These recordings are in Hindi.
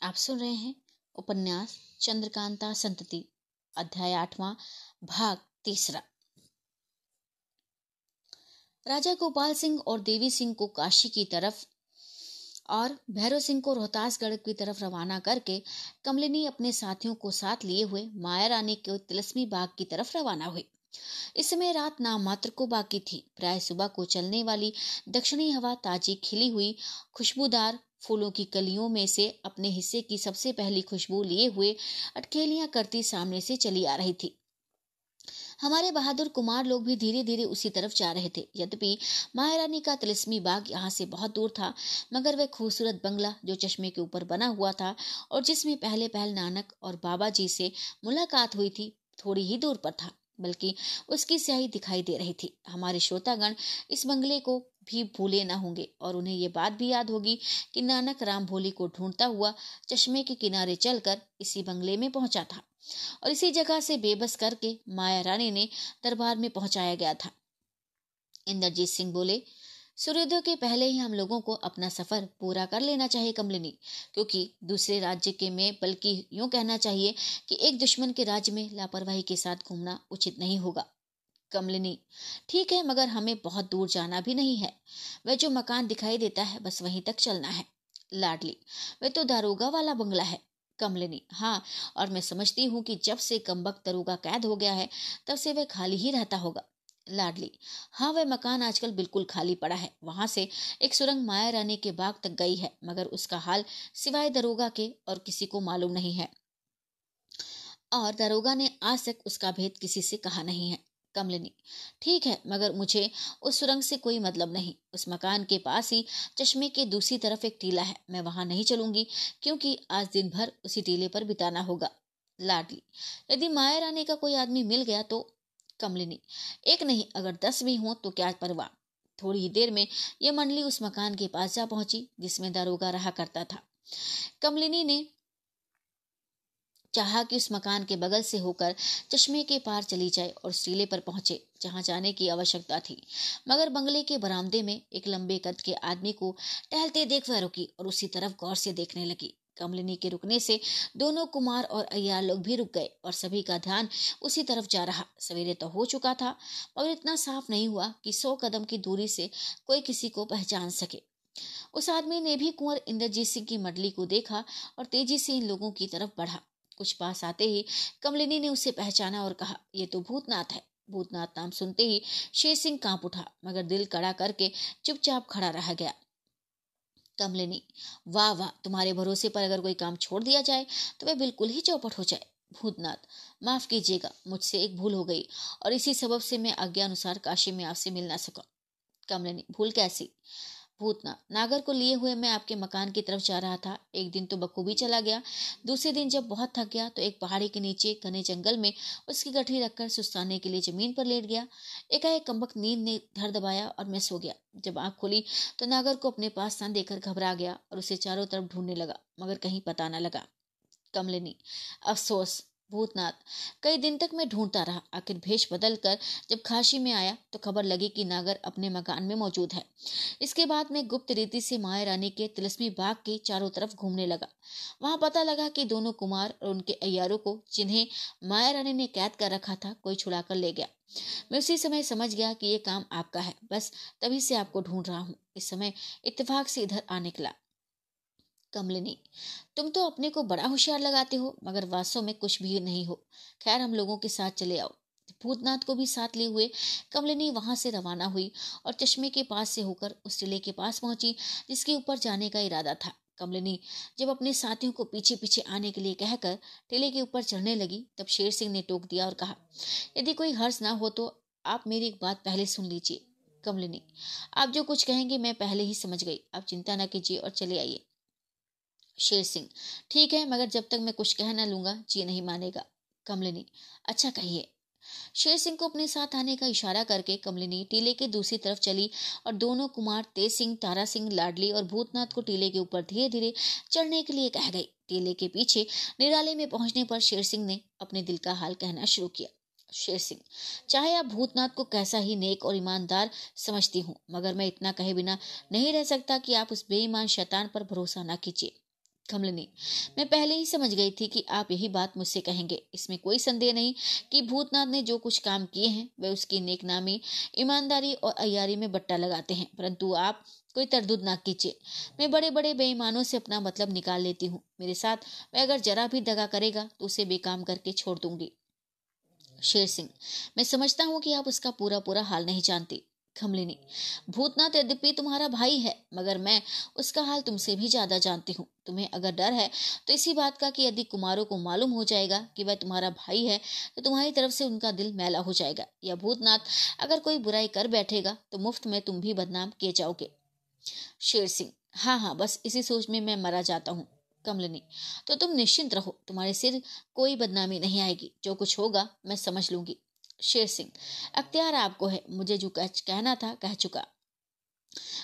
आप सुन रहे हैं उपन्यास चंद्रकांता संतति, अध्याय 8वां, भाग 3। राजा गोपाल सिंह और देवी सिंह को काशी की तरफ और भैरव सिंह को रोहतासगढ़ की तरफ रवाना करके कमलिनी अपने साथियों को साथ लिए हुए माया रानी के तिलस्मी बाग की तरफ रवाना हुई। इस समय रात नाम मात्र को बाकी थी। प्राय सुबह को चलने वाली दक्षिणी हवा ताजी खिली हुई खुशबूदार फूलों की कलियों में से अपने हिस्से की सबसे पहली खुशबू लिए हुए अटखेलियां करती सामने से चली आ रही थी। हमारे बहादुर कुमार लोग भी धीरे धीरे उसी तरफ जा रहे थे। यद्यपि महारानी का तिलस्मी बाग यहाँ से बहुत दूर था, मगर वह खूबसूरत बंगला जो चश्मे के ऊपर बना हुआ था और जिसमें पहले पहल नानक और बाबा जी से मुलाकात हुई थी, थोड़ी ही दूर पर था, बल्कि उसकी स्याही दिखाई दे रही थी। हमारे श्रोतागण इस बंगले को भी भूले न होंगे और उन्हें ये बात भी याद होगी कि नानक राम भोली को ढूंढता हुआ चश्मे के किनारे चलकर इसी बंगले में पहुंचा था और इसी जगह से बेबस करके माया रानी ने दरबार में पहुंचाया गया था। इंद्रजीत सिंह बोले, सूर्योदय के पहले ही हम लोगों को अपना सफर पूरा कर लेना चाहिए कमलिनी, क्योंकि दूसरे राज्य के में, बल्कि यूं कहना चाहिए कि एक दुश्मन के राज्य में लापरवाही के साथ घूमना उचित नहीं होगा। कमलिनी, ठीक है, मगर हमें बहुत दूर जाना भी नहीं है। वह जो मकान दिखाई देता है बस वहीं तक चलना है। लाडली, वह तो दारोगा वाला बंगला है। कमलिनी, हाँ, और मैं समझती हूँ कि जब से कमबख्त दरोगा कैद हो गया है तब से वह खाली ही रहता होगा। लाडली, हाँ, वह मकान आजकल बिल्कुल खाली पड़ा है। वहां से एक सुरंग माया रानी के बाग तक गई है, मगर उसका हाल सिवाय दरोगा के और किसी को मालूम नहीं है और दरोगा ने आज तक उसका भेद किसी से कहा नहीं है। कमलिनी, ठीक है, मगर मुझे उस सुरंग से कोई मतलब नहीं। उस मकान के पास ही चश्मे के दूसरी तरफ एक टीला है, मैं वहां नहीं चलूंगी, क्योंकि आज दिन भर उसी टीले पर बिताना होगा। लाडली, यदि माया रानी का कोई आदमी मिल गया तो? कमलिनी, एक नहीं अगर 10 भी हों तो क्या परवाह। थोड़ी ही देर में यह मंडली उस मकान के पास जा पहुंची जिसमें दारोगा रहा करता था। कमलिनी ने चाहा कि उस मकान के बगल से होकर चश्मे के पार चली जाए और टीले पर पहुंचे जहां जाने की आवश्यकता थी, मगर बंगले के बरामदे में एक लंबे कद के आदमी को टहलते देख वह रुकी और उसी तरफ गौर से देखने लगी। कमलिनी के रुकने से दोनों कुमार और अय्यार लोग भी रुक गए और सभी का ध्यान उसी तरफ जा रहा। सवेरे तो हो चुका था, मगर इतना साफ नहीं हुआ कि 100 कदम की दूरी से कोई किसी को पहचान सके। उस आदमी ने भी कुंवर इंद्रजीत सिंह की मंडली को देखा और तेजी से इन लोगों की तरफ बढ़ा। कुछ पास आते ही कमलिनी ने उसे पहचाना और कहा, ये तो भूतनाथ है। भूतनाथ नाम सुनते ही शेर सिंह कांप उठा, मगर दिल कड़ा करके चुपचाप खड़ा रह गया। कमलिनी, वाह वाह, तुम्हारे भरोसे पर अगर कोई काम छोड़ दिया जाए तो वह बिल्कुल ही चौपट हो जाए। भूतनाथ, माफ कीजिएगा, मुझसे एक भूल हो गई और इसी सबब से मैं आज्ञा अनुसार काशी में आपसे मिल ना सका। कमलिनी, भूल कैसी? भूतनाथ, नागर को लिए हुए मैं आपके मकान की तरफ जा रहा था। एक दिन तो बखूबी चला गया। दूसरे दिन जब बहुत थक गया तो एक पहाड़ी के नीचे घने जंगल में उसकी गठरी रखकर सुस्ताने के लिए जमीन पर लेट गया। एकाएक कमबख्त नींद ने धर दबाया और मैं सो गया। जब आंख खुली तो नागर को अपने पास न देखकर घबरा गया और उसे चारों तरफ ढूंढने लगा, मगर कहीं पता न लगा। कमलिनी, अफसोस। भूतनाथ, कई दिन तक मैं ढूंढता रहा। आखिर भेष बदल कर जब काशी में आया तो खबर लगी कि नागर अपने मकान में मौजूद है। इसके बाद मैं गुप्त रीति से माया रानी के तिलस्मी बाग के चारों तरफ घूमने लगा। वहां पता लगा कि दोनों कुमार और उनके अय्यारों को, जिन्हें माया रानी ने कैद कर रखा था, कोई छुड़ा कर ले गया। मैं उसी समय समझ गया कि ये काम आपका है। बस तभी से आपको ढूंढ रहा हूँ। इस समय इत्तेफाक से इधर आ निकला। कमलिनी, तुम तो अपने को बड़ा होशियार लगाते हो, मगर वास्तव में कुछ भी नहीं हो। खैर, हम लोगों के साथ चले आओ। भूतनाथ को भी साथ लिए हुए कमलिनी वहां से रवाना हुई और चश्मे के पास से होकर उस टीले के पास पहुंची जिसके ऊपर जाने का इरादा था। कमलिनी जब अपने साथियों को पीछे पीछे आने के लिए कहकर टीले के ऊपर चढ़ने लगी तब शेर सिंह ने टोक दिया और कहा, यदि कोई हर्ष ना हो तो आप मेरी एक बात पहले सुन लीजिए। कमलिनी, आप जो कुछ कहेंगे मैं पहले ही समझ गई। आप चिंता न कीजिए और चले आइए। शेर सिंह, ठीक है, मगर जब तक मैं कुछ कह न लूंगा जी नहीं मानेगा। कमलिनी, अच्छा कहिए। शेर सिंह को अपने साथ आने का इशारा करके कमलिनी टीले के दूसरी तरफ चली और दोनों कुमार तेज सिंह, तारा सिंह, लाडली और भूतनाथ को टीले के ऊपर धीरे धीरे चढ़ने के लिए कह गई। टीले के पीछे निराले में पहुंचने पर शेर सिंह ने अपने दिल का हाल कहना शुरू किया। शेर सिंह, चाहे आप भूतनाथ को कैसा ही नेक और ईमानदार समझती हूँ, मगर मैं इतना कहे बिना नहीं रह सकता कि आप उस बेईमान शैतान पर भरोसा न कीजिए। कमलिनी, मैं पहले ही समझ गई थी कि आप यही बात मुझसे कहेंगे। इसमें कोई संदेह नहीं कि भूतनाथ ने जो कुछ काम किए हैं वे उसकी नेकनामी, ईमानदारी और अय्यारी में बट्टा लगाते हैं, परंतु आप कोई तरदुद ना कीजिए। मैं बड़े बड़े बेईमानों से अपना मतलब निकाल लेती हूँ। मेरे साथ वह अगर जरा भी दगा करेगा तो उसे बेकाम करके छोड़ दूंगी। शेर सिंह, मैं समझता हूँ कि आप उसका पूरा पूरा हाल नहीं जानती। कमलिनी, भूतनाथ यद्यपि तुम्हारा भाई है, मगर मैं उसका हाल तुमसे भी ज्यादा जानती हूँ। तुम्हें अगर डर है तो इसी बात का कि यदि कुमारों को मालूम हो जाएगा कि वह तुम्हारा भाई है तो तुम्हारी तरफ से उनका दिल मैला हो जाएगा, या भूतनाथ अगर कोई बुराई कर बैठेगा तो मुफ्त में तुम भी बदनाम किए जाओगे। शेर सिंह, हाँ हाँ, बस इसी सोच में मैं मरा जाता हूँ। कमलिनी, तो तुम निश्चिंत रहो, तुम्हारे सिर कोई बदनामी नहीं आएगी। जो कुछ होगा मैं समझ लूंगी। शेर सिंह, अख्तियार आपको है, मुझे जो कहना था कह चुका।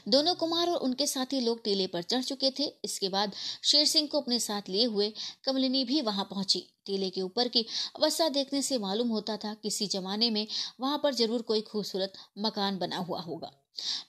दोनों कुमार और उनके साथी लोग टीले पर चढ़ चुके थे। इसके बाद शेर सिंह को अपने साथ लिए हुए कमलिनी भी वहां पहुंची। टीले के ऊपर की अवस्था देखने से मालूम होता था किसी जमाने में वहां पर जरूर कोई खूबसूरत मकान बना हुआ होगा,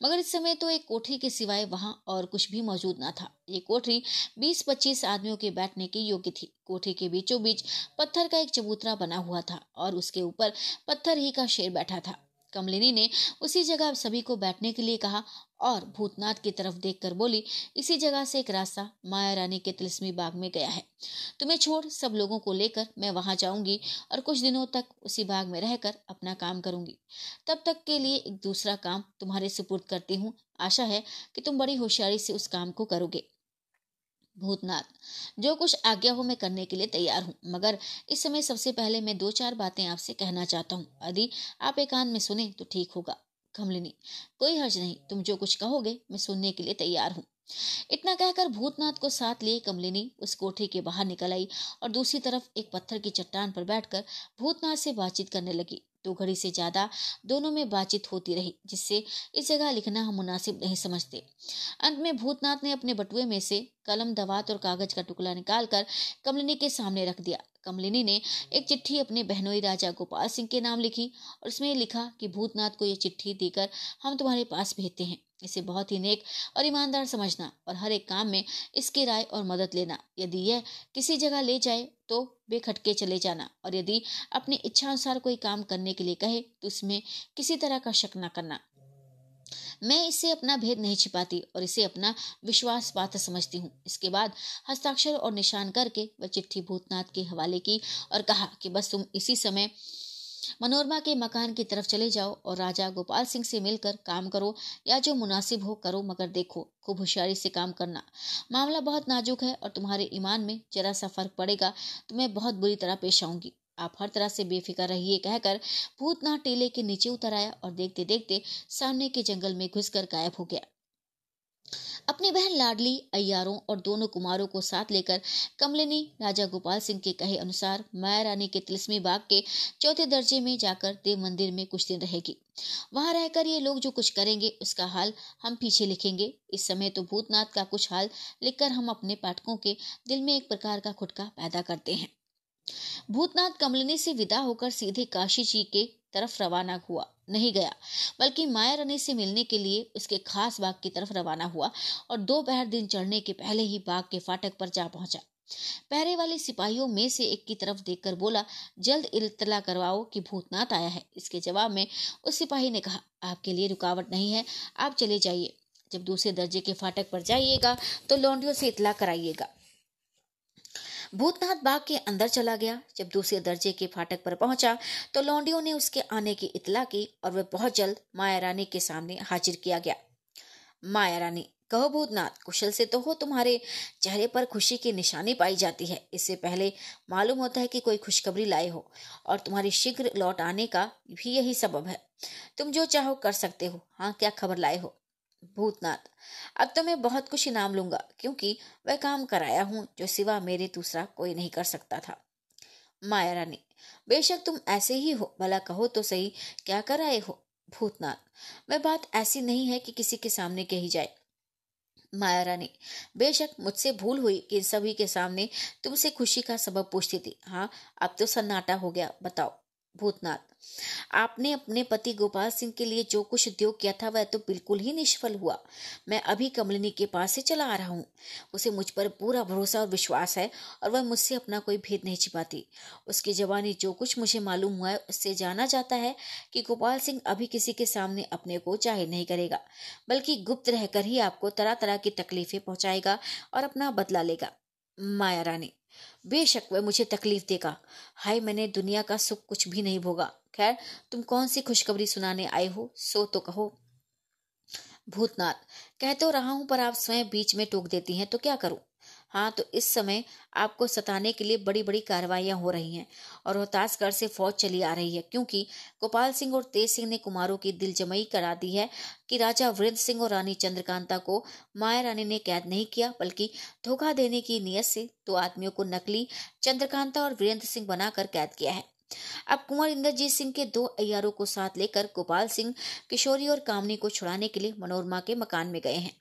मगर इस समय तो एक कोठरी के सिवाय वहां और कुछ भी मौजूद न था। ये कोठरी 20-25 आदमियों के बैठने के योग्य थी। कोठरी के बीचों बीच पत्थर का एक चबूतरा बना हुआ था और उसके ऊपर पत्थर ही का शेर बैठा था। कमलिनी ने उसी जगह सभी को बैठने के लिए कहा और भूतनाथ की तरफ देखकर बोली, इसी जगह से एक रास्ता माया रानी के तिलिस्मी बाग में गया है। तुम्हें छोड़ सब लोगों को लेकर मैं वहां जाऊंगी और कुछ दिनों तक उसी बाग में रहकर अपना काम करूंगी। तब तक के लिए एक दूसरा काम तुम्हारे सुपुर्द करती हूँ। आशा है कि तुम बड़ी होशियारी से उस काम को करोगे। भूतनाथ, जो कुछ आज्ञा हो मैं करने के लिए तैयार हूँ, मगर इस समय सबसे पहले मैं 2-4 बातें आपसे कहना चाहता हूँ। यदि आप एकांत में सुने तो ठीक होगा। कमलिनी, कोई हर्ज नहीं, तुम जो कुछ कहोगे मैं सुनने के लिए तैयार हूँ। इतना कहकर भूतनाथ को साथ लिए कमलिनी उस कोठरी के बाहर निकल आई और दूसरी तरफ एक पत्थर की चट्टान पर बैठकर भूतनाथ से बातचीत करने लगी। 2 घड़ी से ज्यादा दोनों में बातचीत होती रही, जिससे इस जगह लिखना हम मुनासिब नहीं समझते। अंत में भूतनाथ ने अपने बटुए में से कलम, दवात और कागज का टुकड़ा निकालकर कमलिनी के सामने रख दिया। कमलिनी ने एक चिट्ठी अपने बहनोई राजा गोपाल सिंह के नाम लिखी और उसमें लिखा कि भूतनाथ को यह चिट्ठी देकर हम तुम्हारे पास भेजते हैं। इसे बहुत ही नेक और ईमानदार समझना और हर एक काम में इसकी राय और मदद लेना। यदि यह किसी जगह ले जाए तो बेखटके चले जाना, और यदि अपनी इच्छा अनुसार कोई काम करने के लिए कहे तो उसमें किसी तरह का शक न करना। मैं इससे अपना भेद नहीं छिपाती और इसे अपना विश्वास पात्र समझती हूँ। इसके बाद हस्ताक्षर और निशान करके वह चिट्ठी भूतनाथ के हवाले की और कहा कि बस तुम इसी समय मनोरमा के मकान की तरफ चले जाओ और राजा गोपाल सिंह से मिलकर काम करो, या जो मुनासिब हो करो, मगर देखो खूब होशियारी से काम करना। मामला बहुत नाजुक है और तुम्हारे ईमान में जरा सा फर्क पड़ेगा तो मैं बहुत बुरी तरह पेश आऊंगी। आप हर तरह से बेफिक्र रहिए, कहकर भूतनाथ टीले के नीचे उतर आया और देखते देखते सामने के जंगल में घुसकर गायब हो गया। अपनी बहन लाडली, अय्यारों और दोनों कुमारों को साथ लेकर कमलिनी राजा गोपाल सिंह के कहे अनुसार माया रानी के तिलिस्मी बाग के 4थे दर्जे में जाकर देव मंदिर में कुछ दिन रहेगी। वहां रहकर ये लोग जो कुछ करेंगे उसका हाल हम पीछे लिखेंगे। इस समय तो भूतनाथ का कुछ हाल लिखकर हम अपने पाठकों के दिल में एक प्रकार का खुटका पैदा करते हैं। भूतनाथ कमलिनी से विदा होकर सीधे काशी जी के तरफ रवाना हुआ नहीं गया, बल्कि माया रानी से मिलने के लिए उसके खास बाग की तरफ रवाना हुआ और दोपहर दिन चढ़ने के पहले ही बाग के फाटक पर जा पहुंचा। पहरे वाले सिपाहियों में से एक की तरफ देखकर बोला, जल्द इत्तला करवाओ कि भूतनाथ आया है। इसके जवाब में उस सिपाही ने कहा, आपके लिए रुकावट नहीं है, आप चले जाइए। जब दूसरे दर्जे के फाटक पर जाइएगा तो लौंडियों से इत्तला कराइएगा। भूतनाथ बाग के अंदर चला गया। जब दूसरे दर्जे के फाटक पर पहुंचा तो लौंडियों ने उसके आने की इत्तला की और वह बहुत जल्द माया रानी के सामने हाजिर किया गया। माया रानी, कहो भूतनाथ, कुशल से तो हो? तुम्हारे चेहरे पर खुशी की निशानी पाई जाती है। इससे पहले मालूम होता है कि कोई खुशखबरी लाए हो, और तुम्हारी शीघ्र लौट आने का भी यही सबब है। तुम जो चाहो कर सकते हो। हाँ, क्या खबर लाए हो? भूतनाथ, अब तो मैं बहुत कुछ इनाम लूंगा, क्योंकि वह काम कराया हूँ जो सिवा मेरे दूसरा कोई नहीं कर सकता था। माया रानी, बेशक तुम ऐसे ही हो, भला कहो तो सही, क्या कराए हो? भूतनाथ, वह बात ऐसी नहीं है कि किसी के सामने कही जाए। माया रानी, बेशक मुझसे भूल हुई कि सभी के सामने तुमसे खुशी का सबब पूछती थी। हाँ, अब तो सन्नाटा हो गया, बताओ। भूतनाथ, आपने अपने पति गोपाल सिंह के लिए जो कुछ उद्योग किया था वह तो बिल्कुल ही निष्फल हुआ। मैं अभी कमलिनी के पास से चला आ रहा हूँ। उसे मुझ पर पूरा भरोसा और विश्वास है और वह मुझसे अपना कोई भेद नहीं छिपाती। उसकी जबानी जो कुछ मुझे मालूम हुआ है उससे जाना जाता है कि गोपाल सिंह अभी किसी के सामने अपने को जाहिर नहीं करेगा, बल्कि गुप्त रहकर ही आपको तरह तरह की तकलीफें पहुंचाएगा और अपना बदला लेगा। माया रानी, बेशक वह मुझे तकलीफ देगा। हाय, मैंने दुनिया का सुख कुछ भी नहीं भोगा। खैर, तुम कौन सी खुशखबरी सुनाने आए हो, सो तो कहो। भूतनाथ, कह तो रहा हूं पर आप स्वयं बीच में टोक देती हैं तो क्या करूं। हाँ, तो इस समय आपको सताने के लिए बड़ी बड़ी कार्रवाइयां हो रही हैं और रोहतासगढ़ से फौज चली आ रही है, क्योंकि गोपाल सिंह और तेज सिंह ने कुमारों की दिलजमई करा दी है कि राजा वीरेंद्र सिंह और रानी चंद्रकांता को माया रानी ने कैद नहीं किया, बल्कि धोखा देने की नीयत से दो आदमियों को नकली चंद्रकांता और वीरेंद्र सिंह बनाकर कैद किया है। अब कुंवर इंद्रजीत सिंह के दो अय्यारों को साथ लेकर गोपाल सिंह किशोरी और कामनी को छुड़ाने के लिए मनोरमा के मकान में गए हैं।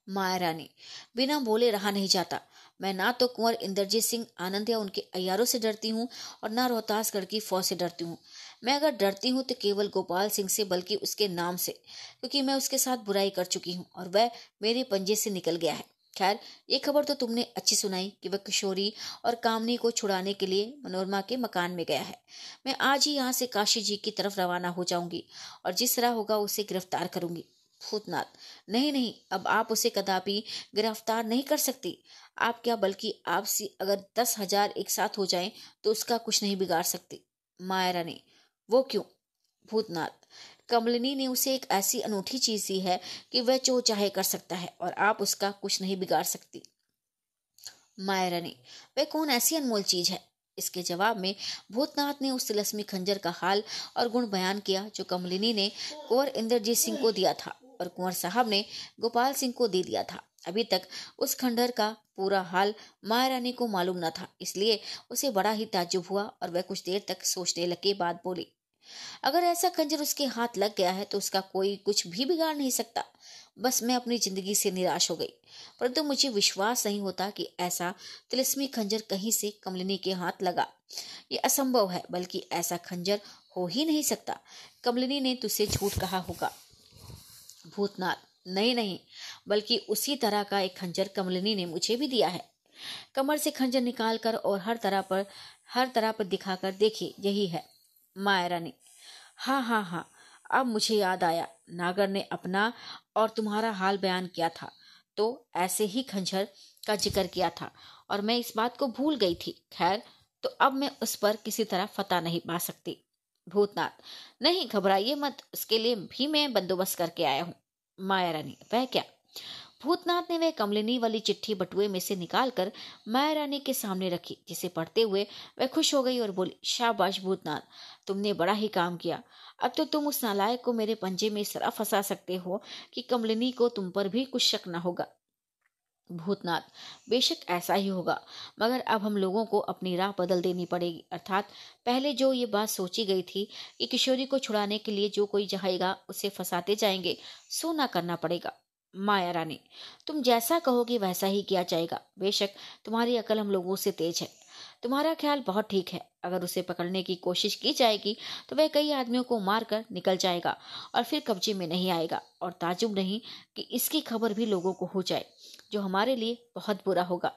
माया रानी, बिना बोले रहा नहीं जाता। मैं ना तो कुंवर इंद्रजीत सिंह आनंद या उनके अय्यारों से डरती हूँ और ना रोहतासगढ़ की फौज से डरती हूँ। मैं अगर डरती हूँ तो केवल गोपाल सिंह से, बल्कि उसके नाम से, क्योंकि मैं उसके साथ बुराई कर चुकी हूँ और वह मेरे पंजे से निकल गया है। खैर, ये खबर तो तुमने अच्छी सुनाई कि वह किशोरी और कामनी को छुड़ाने के लिए मनोरमा के मकान में गया है। मैं आज ही यहाँ से काशी जी की तरफ रवाना हो जाऊंगी और जिस तरह होगा उसे गिरफ्तार करूंगी। भूतनाथ, नहीं नहीं, अब आप उसे कदापि गिरफ्तार नहीं कर सकती। आप क्या, बल्कि आपसे अगर 10,000 एक साथ हो जाएं तो उसका कुछ नहीं बिगाड़ सकती। माया रानी, वो क्यों। भूतनाथ, कमलिनी ने उसे एक ऐसी अनूठी चीज दी है कि वह जो चाहे कर सकता है और आप उसका कुछ नहीं बिगाड़ सकती। माया रानी, वह कौन ऐसी अनमोल चीज है। इसके जवाब में भूतनाथ ने उस तिलस्मी खंजर का हाल और गुण बयान किया जो कमलिनी ने कुंवर इंद्रजीत सिंह को दिया था और कुंवर साहब ने गोपाल सिंह को दे दिया था। अभी तक उस खंडर का पूरा हाल माया रानी को मालूम न था, इसलिए उसे बड़ा ही ताज्जुब हुआ और वह कुछ देर तक सोचने लगे बाद बोली, अगर ऐसा खंजर उसके हाथ लग गया है तो उसका कोई कुछ भी बिगाड़ नहीं सकता। बस मैं अपनी जिंदगी से निराश हो गई, परंतु मुझे विश्वास नहीं होता कि ऐसा तिलिस्मी खंजर कहीं से कमलिनी के हाथ लगा। ये असंभव है, बल्कि ऐसा खंजर हो ही नहीं सकता। कमलिनी ने तुझसे झूठ कहा होगा। भूतनाथ, नहीं नहीं, बल्कि उसी तरह का एक खंजर कमलिनी ने मुझे भी दिया है। कमर से खंजर निकालकर और हर तरह पर दिखाकर देखिए, यही है। माया रानी, हाँ हाँ हाँ, अब मुझे याद आया, नागर ने अपना और तुम्हारा हाल बयान किया था तो ऐसे ही खंजर का जिक्र किया था और मैं इस बात को भूल गई थी। खैर, तो अब मैं उस पर किसी तरह फतह नहीं पा सकती। भूतनाथ, नहीं घबराइए मत, उसके लिए भी मैं बंदोबस्त करके आया हूँ। माया रानी, वह क्या। भूतनाथ ने वह कमलिनी वाली चिट्ठी बटुए में से निकालकर माया रानी के सामने रखी, जिसे पढ़ते हुए वह खुश हो गई और बोली, शाबाश भूतनाथ, तुमने बड़ा ही काम किया। अब तो तुम उस नालायक को मेरे पंजे में इस तरह फंसा सकते हो कि कमलिनी को तुम पर भी कुछ शक न होगा। भूतनाथ, बेशक ऐसा ही होगा, मगर अब हम लोगों को अपनी राह बदल देनी पड़ेगी। अर्थात पहले जो ये बात सोची गई थी कि किशोरी को छुड़ाने के लिए जो कोई जाएगा उसे फंसाते जाएंगे, सो ना करना पड़ेगा। माया रानी, तुम जैसा कहोगे वैसा ही किया जाएगा। बेशक तुम्हारी अकल हम लोगों से तेज है। तुम्हारा ख्याल बहुत ठीक है। अगर उसे पकड़ने की कोशिश की जाएगी तो वह कई आदमियों को मारकर निकल जाएगा और फिर कब्जे में नहीं आएगा, और ताजुब नहीं कि इसकी खबर भी लोगों को हो जाए, जो हमारे लिए बहुत बुरा होगा।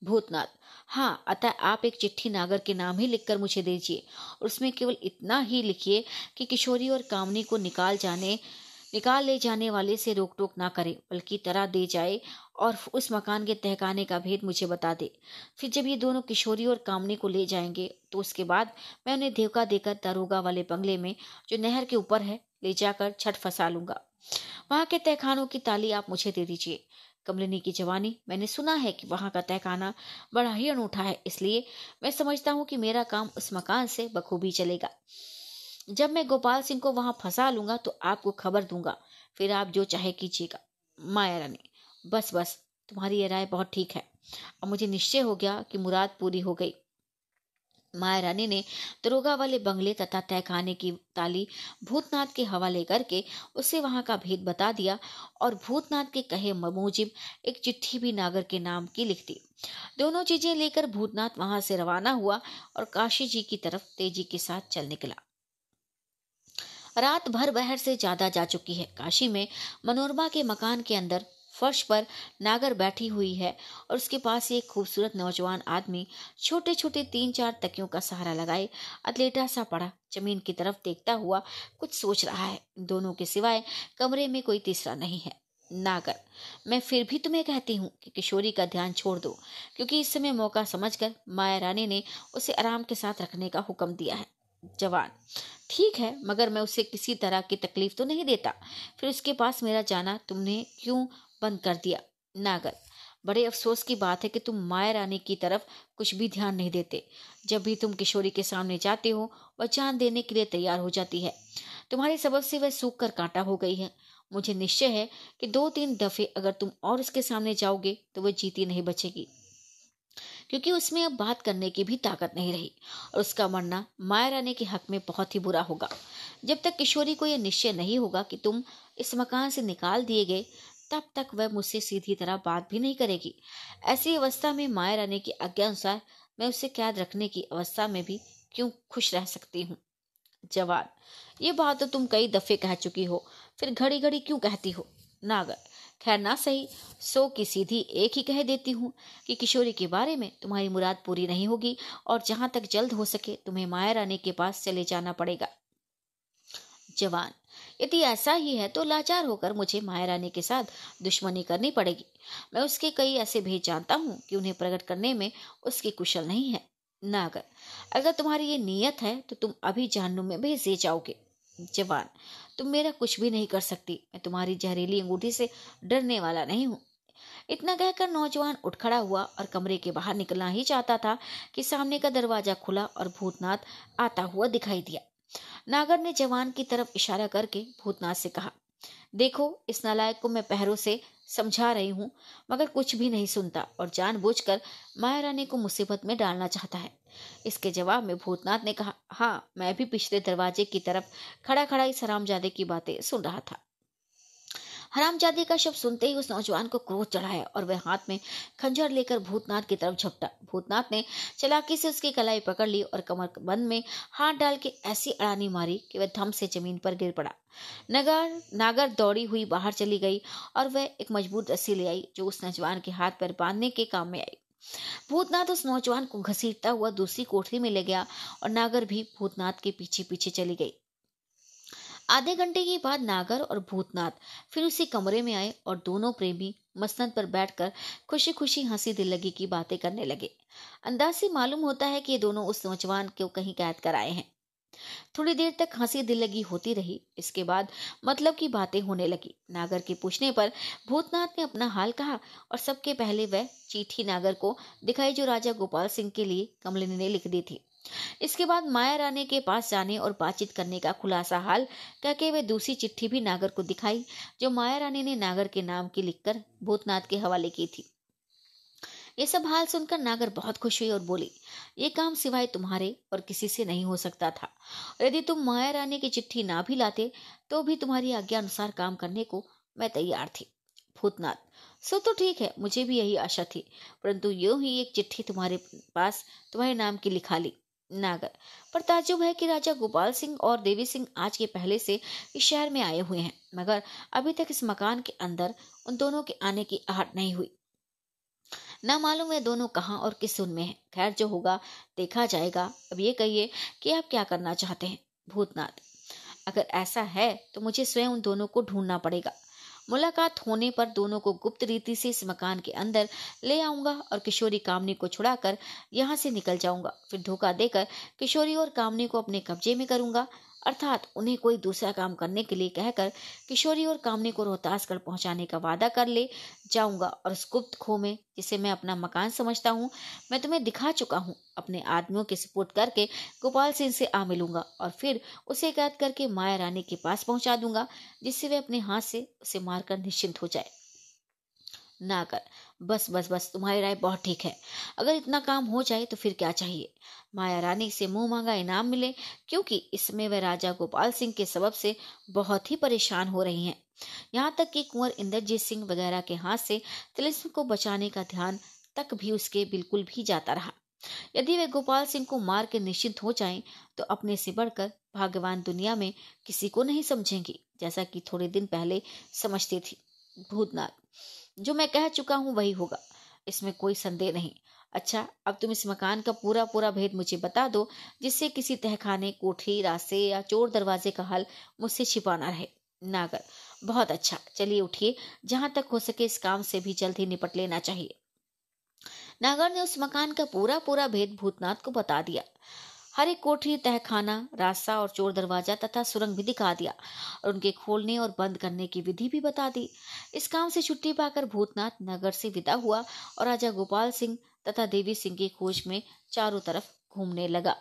भूतनाथ, हाँ, अतः आप एक चिट्ठी नागर के नाम ही लिखकर मुझे दीजिए और उसमें केवल इतना ही लिखिए कि किशोरी और कामनी को निकाल ले जाने वाले से रोक टोक ना करे, बल्कि तरा दे जाए और उस मकान के तहखाने का भेद मुझे बता दे। फिर जब ये दोनों किशोरी और कामनी को ले जाएंगे तो उसके बाद मैं उन्हें धोखा देकर दारोगा वाले बंगले में, जो नहर के ऊपर है, ले जाकर छठ फंसा लूंगा। वहां के तहखानों की ताली आप मुझे दे दीजिए। कमलिनी की जवानी, मैंने सुना है कि वहां का तहखाना बड़ा ही अनूठा है, इसलिए मैं समझता हूँ कि मेरा काम उस मकान से बखूबी चलेगा। जब मैं गोपाल सिंह को वहां फंसा लूंगा तो आपको खबर दूंगा, फिर आप जो चाहे कीजिएगा। माया रानी, बस बस, तुम्हारी ये राय बहुत ठीक है। अब मुझे निश्चय हो गया कि मुराद पूरी हो गई। माया रानी ने दरोगा वाले बंगले तथा तहखाने की ताली भूतनाथ के हवाले करके उसे वहां का भेद बता दिया और भूतनाथ के कहे मुजिब एक चिट्ठी भी नागर के नाम की लिख दी। दोनों चीजें लेकर भूतनाथ वहां से रवाना हुआ और काशी जी की तरफ तेजी के साथ चल निकला। रात भर बहर से ज्यादा जा चुकी है। काशी में मनोरमा के मकान के अंदर फर्श पर नागर बैठी हुई है और उसके पास एक खूबसूरत नौजवान आदमी छोटे छोटे 3-4 तकियों का सहारा लगाए अतलेटा सा पड़ा जमीन की तरफ देखता हुआ कुछ सोच रहा है। दोनों के सिवाय कमरे में कोई तीसरा नहीं है। नागर, मैं फिर भी तुम्हें कहती हूँ कि किशोरी का ध्यान छोड़ दो, क्योंकि इस समय मौका समझकर माया रानी ने उसे आराम के साथ रखने का हुक्म दिया है। जवान, ठीक है, मगर मैं उसे किसी तरह की तकलीफ तो नहीं देता, फिर उसके पास मेरा जाना तुमने क्यों बंद कर दिया? नागर, बड़े अफसोस की बात है कि तुम माया रानी की तरफ कुछ भी ध्यान नहीं देते। जब भी तुम किशोरी के सामने जाते हो वह जान देने के लिए तैयार हो जाती है। तुम्हारे सबब से वह सूख कर कांटा हो गई है। मुझे निश्चय है कि 2-3 दफे अगर तुम और उसके सामने जाओगे तो वह जीती नहीं बचेगी, क्योंकि उसमें अब बात करने की भी ताकत नहीं रही और उसका मरना माया रानी के हक में बहुत ही बुरा होगा। जब तक किशोरी को यह निश्चय नहीं होगा कि तुम इस मकान से निकाल दिए गए, तब तक वह मुझसे सीधी तरह बात भी नहीं करेगी। ऐसी अवस्था में माया रानी की आज्ञा अनुसार मैं उसे कैद रखने की अवस्था में भी क्यों खुश रह सकती हूँ? जवान, ये बात तो तुम कई दफे कह चुकी हो, फिर घड़ी घड़ी क्यों कहती हो? नागर, खैर ना सही, 100 की सीधी एक ही कह देती हूँ कि किशोरी के बारे में तुम्हारी मुराद पूरी नहीं होगी और जहां तक जल्द हो सके तुम्हें माया रानी के पास चले जाना पड़ेगा। जवान, यदि ऐसा ही है तो लाचार होकर मुझे माया रानी के साथ दुश्मनी करनी पड़ेगी। मैं उसके कई ऐसे भेद जानता हूँ कि उन्हें प्रकट करने में उसकी कुशल नहीं है। नागर, अगर तुम्हारी ये नीयत है तो तुम अभी जहन्नुम में भेज दिए जाओगे। जवान, तुम मेरा कुछ भी नहीं कर सकती, मैं तुम्हारी जहरीली अंगूठी से डरने वाला नहीं हूँ। इतना कहकर नौजवान उठ खड़ा हुआ और कमरे के बाहर निकलना ही चाहता था कि सामने का दरवाजा खुला और भूतनाथ आता हुआ दिखाई दिया। नागर ने जवान की तरफ इशारा करके भूतनाथ से कहा, देखो, इस नालायक को मैं पहरों से समझा रही हूँ, मगर कुछ भी नहीं सुनता और जानबूझकर माया रानी को मुसीबत में डालना चाहता है। इसके जवाब में भूतनाथ ने कहा, हाँ, मैं भी पिछले दरवाजे की तरफ खड़ा खड़ा इस हरामजादे की बातें सुन रहा था। हरामजादे का शब्द सुनते ही उस नौजवान को क्रोध चढ़ाया और वह हाथ में खंजर लेकर भूतनाथ की तरफ झपटा। भूतनाथ ने चालाकी से उसकी कलाई पकड़ ली और कमर बंद में हाथ डाल के ऐसी अड़ानी मारी कि वह धम से जमीन पर गिर पड़ा। नागर दौड़ी हुई बाहर चली गई और वह एक मजबूत रस्सी ले आई जो उस नौजवान के हाथ पर बांधने के काम में आई। भूतनाथ उस नौजवान को घसीटता हुआ दूसरी कोठरी में ले गया और नागर भी भूतनाथ के पीछे पीछे चली गई। आधे घंटे के बाद नागर और भूतनाथ फिर उसी कमरे में आए और दोनों प्रेमी मसनद पर बैठकर खुशी खुशी हंसी दिल लगी की बातें करने लगे। अंदाज से मालूम होता है कि ये दोनों उस नौजवान को कहीं कैद कर आए हैं। थोड़ी देर तक हंसी दिल लगी होती रही। इसके बाद मतलब की बातें होने लगी। नागर के पूछने पर भूतनाथ ने अपना हाल कहा और सबके पहले वह चिट्ठी नागर को दिखाई जो राजा गोपाल सिंह के लिए कमलिनी ने लिख दी थी। इसके बाद माया रानी के पास जाने और बातचीत करने का खुलासा हाल कहके वे दूसरी चिट्ठी भी नागर को दिखाई जो माया रानी ने नागर के नाम की लिखकर भूतनाथ के हवाले की थी। ये सब हाल सुनकर नागर बहुत खुश हुई और बोली, ये काम सिवाय तुम्हारे और किसी से नहीं हो सकता था। यदि तुम माया रानी की चिट्ठी ना भी लाते तो भी तुम्हारी आज्ञा अनुसार काम करने को मैं तैयार थी। भूतनाथ, सो तो ठीक है, मुझे भी यही आशा थी, परंतु यूं ही एक चिट्ठी तुम्हारे पास तुम्हारे नाम की लिखा ली। नागर, पर ताज्जुब है कि राजा गोपाल सिंह और देवी सिंह आज के पहले से इस शहर में आए हुए हैं, मगर अभी तक इस मकान के अंदर उन दोनों के आने की आहट नहीं हुई। ना मालूम है दोनों कहाँ और किस सुन में हैं। खैर, जो होगा देखा जाएगा। अब ये कहिए कि आप क्या करना चाहते हैं? भूतनाथ, अगर ऐसा है तो मुझे स्वयं उन दोनों को ढूंढना पड़ेगा। मुलाकात होने पर दोनों को गुप्त रीति से इस मकान के अंदर ले आऊंगा और किशोरी कामनी को छुड़ाकर यहाँ से निकल जाऊंगा। फिर धोखा देकर किशोरी और कामनी को अपने कब्जे में करूंगा, अर्थात उन्हें कोई दूसरा काम करने के लिए कहकर किशोरी और कामनी को रोहतासगढ़ पहुंचाने का वादा कर ले जाऊंगा और उस गुप्त खो में, जिसे मैं अपना मकान समझता हूँ, मैं तुम्हें दिखा चुका हूँ, अपने आदमियों के सुपुर्द करके गोपाल सिंह से आ मिलूंगा और फिर उसे कैद करके माया रानी के पास पहुंचा दूंगा, जिससे वे अपने हाथ से उसे मारकर निश्चिंत हो जाए। नागर, बस बस बस, तुम्हारी राय बहुत ठीक है। अगर इतना काम हो जाए तो फिर क्या चाहिए। माया रानी से मुंह मांगा इनाम मिले, क्योंकि इसमें वह राजा गोपाल सिंह के सबब से बहुत ही परेशान हो रही हैं। यहाँ तक कि कुंवर इंद्रजीत सिंह वगैरह के हाथ से तिलिस्म को बचाने का ध्यान तक भी उसके बिल्कुल भी जाता रहा। यदि वे गोपाल सिंह को मार के निश्चिंत हो जाएं, तो अपने से बढ़कर भाग्यवान दुनिया में किसी को नहीं समझेंगी, जैसा कि थोड़े दिन पहले समझती थी। भूतनाथ, जो मैं कह चुका हूँ वही होगा, इसमें कोई संदेह नहीं। अच्छा, अब तुम इस मकान का पूरा पूरा भेद मुझे बता दो, जिससे किसी तहखाने, कोठरी, रास्ते या चोर दरवाजे का हल मुझसे छिपाना रहे। नागर, बहुत अच्छा, चलिए उठिए, जहां तक हो सके इस काम से भी जल्द ही निपट लेना चाहिए। नागर ने उस मकान का पूरा पूरा भेद भूतनाथ को बता दिया। हर एक कोठरी, तहखाना, रास्ता और चोर दरवाजा तथा सुरंग भी दिखा दिया और उनके खोलने और बंद करने की विधि भी बता दी। इस काम से छुट्टी पाकर भूतनाथ नगर से विदा हुआ और राजा गोपाल सिंह तथा देवी सिंह की खोज में चारों तरफ घूमने लगा।